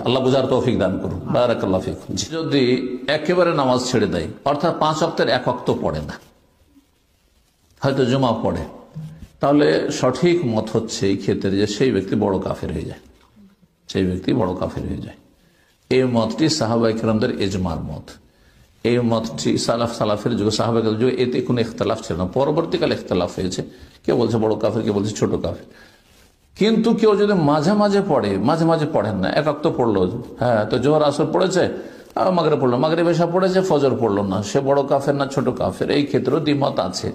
আল্লাহ বুঝার তৌফিক দান করুন। বারাকাল্লাহু ফিকুম। যদি একেবারে নামাজ ছেড়ে দেয়, অর্থাৎ 5 ওয়াক্তের 1 ওয়াক্ত পড়ে না, হয়তো জুমা পড়ে, তাহলে সঠিক মত হচ্ছে এই ক্ষেত্রে যে সেই ব্যক্তি বড় কাফের হয়ে যায়, সেই ব্যক্তি বড় কাফের হয়ে যায়। এই মতটি সাহাবা ইকরামদের ইজমার মত। এই মতটি সালাফের যুগে, সাহাবাদের যুগে এতে কোনো ইখতিলাফ ছিল না। পরবর্তীকালে ইখতিলাফ হয়েছে, কেউ বলছে বড় কাফের, কেউ বলছে ছোট কাফের। কিন্তু কেউ যদি মাঝে মাঝে পড়ে, মাঝে মাঝে পড়েন না, 1 ওয়াক্ত পড়লো, হ্যাঁ, তো জোহর আসর পড়েছে, মাগরিব পড়লো, মাগরিব এশা পড়েছে, ফজর পড়লো না, সে বড় কাফের না ছোট কাফের? এই ক্ষেত্রেও দ্বিমত আছে।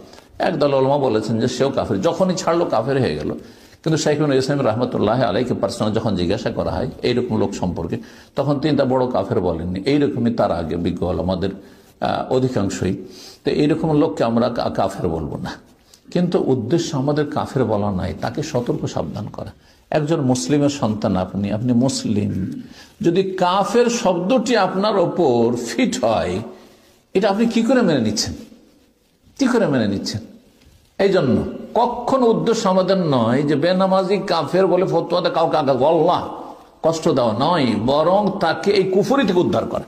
একদল উলামা বলেছেন যে সেও কাফের, যখনই ছাড়লো কাফের হয়ে গেল। কিন্তু শাইখুল ইসলাম রাহমাতুল্লাহ আলাইহি পার্সোনাল যখন জিজ্ঞাসা করা হয় এইরকম লোক সম্পর্কে, তখন তিনি তা বড় কাফের বলেননি। এইরকমই তার আগে বিজ্ঞ আমাদের অধিকাংশই। তো এইরকম লোককে আমরা কাফের বলবো না, কিন্তু উদ্দেশ্য আমাদের কাফের বলা নাই, তাকে সতর্ক সাবধান করা। একজন মুসলিমের সন্তান আপনি, আপনি মুসলিম, যদি কাফের শব্দটি আপনার ওপর ফিট হয়, এটা আপনি কি করে মেনে নিচ্ছেন? কি করে মেনে নিচ্ছেন? এই জন্য কখনো উদ্দেশ্য আমাদের নয় যে বেনামাজি কাফের বলে ফতোয়াতে কাউকে আল্লাহ কষ্ট দেওয়া নয়, বরং তাকে এই কুফরি থেকে উদ্ধার করা।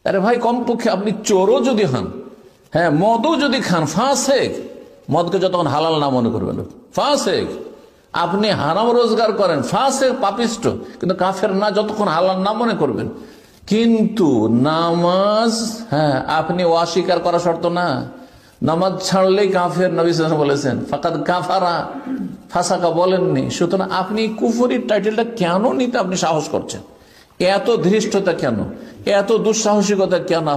আরে ভাই, কমপক্ষে আপনি চোরও যদি হন, হ্যাঁ, মদও যদি খান, ফাসেক, মদকে যতক্ষণ হালাল না মনে করবেন ফাসেক, আপনি হারাম রোজগার করেন, ফাসেক, পাপিষ্ট, কিন্তু কাফের না যতক্ষণ হালাল না মনে করবেন। কিন্তু নামাজ, হ্যাঁ, আপনি অস্বীকার করা শর্ত না, নামাজ ছাড়লেই কাফের, নবী সাল্লাল্লাহু আলাইহি ওয়াসাল্লাম বলেছেন ফাকাদ কাফারা, ফাসাকা বলেননি। সুতরাং আপনি কুফরির টাইটেলটা কেন নিতে আপনি সাহস করছেন? এত ধৃষ্টতা কেন, এত দুঃসাহসিকতা কেন?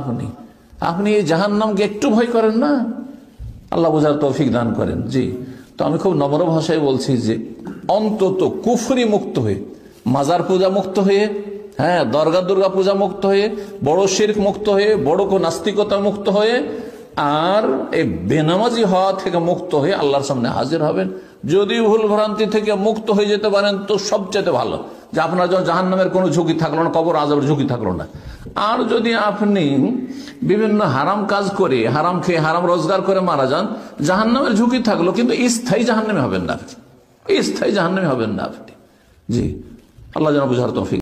আপনি জাহান্নামকে একটু ভয় করেন না? আল্লাহ বুঝার তৌফিক দান করেন। জি, তো আমি খুব নম্র ভাষায় বলছি যে অন্তত কুফরি মুক্ত হয়ে, মাজার পূজা মুক্ত হয়ে, হ্যাঁ, দরগা দুর্গা পূজা মুক্ত হয়ে, বড় শিরক মুক্ত হয়ে, বড় নাস্তিকতা মুক্ত হয়ে, আর এই বেনামাজি হওয়া থেকে মুক্ত হয়ে আল্লাহর সামনে হাজির হবেন। যদি ভুল ভ্রান্তি থেকে মুক্ত হয়ে যেতে পারেন তো সবচেয়ে ভালো, যে আপনার যখন জাহান্নামের কোনো ঝুঁকি থাকলো না, কবর আযাবের ঝুঁকি থাকলো না। আর যদি আপনি বিভিন্ন হারাম কাজ করে, হারাম খেয়ে, হারাম রোজগার করে মারা যান, জাহান্নামের ঝুঁকি থাকলো, কিন্তু স্থায়ী জাহান্নামে হবেন না আপনি, স্থায়ী জাহান্নামে হবেন না আপনি। জি, আল্লাহ যেন বুঝার তৌফিক।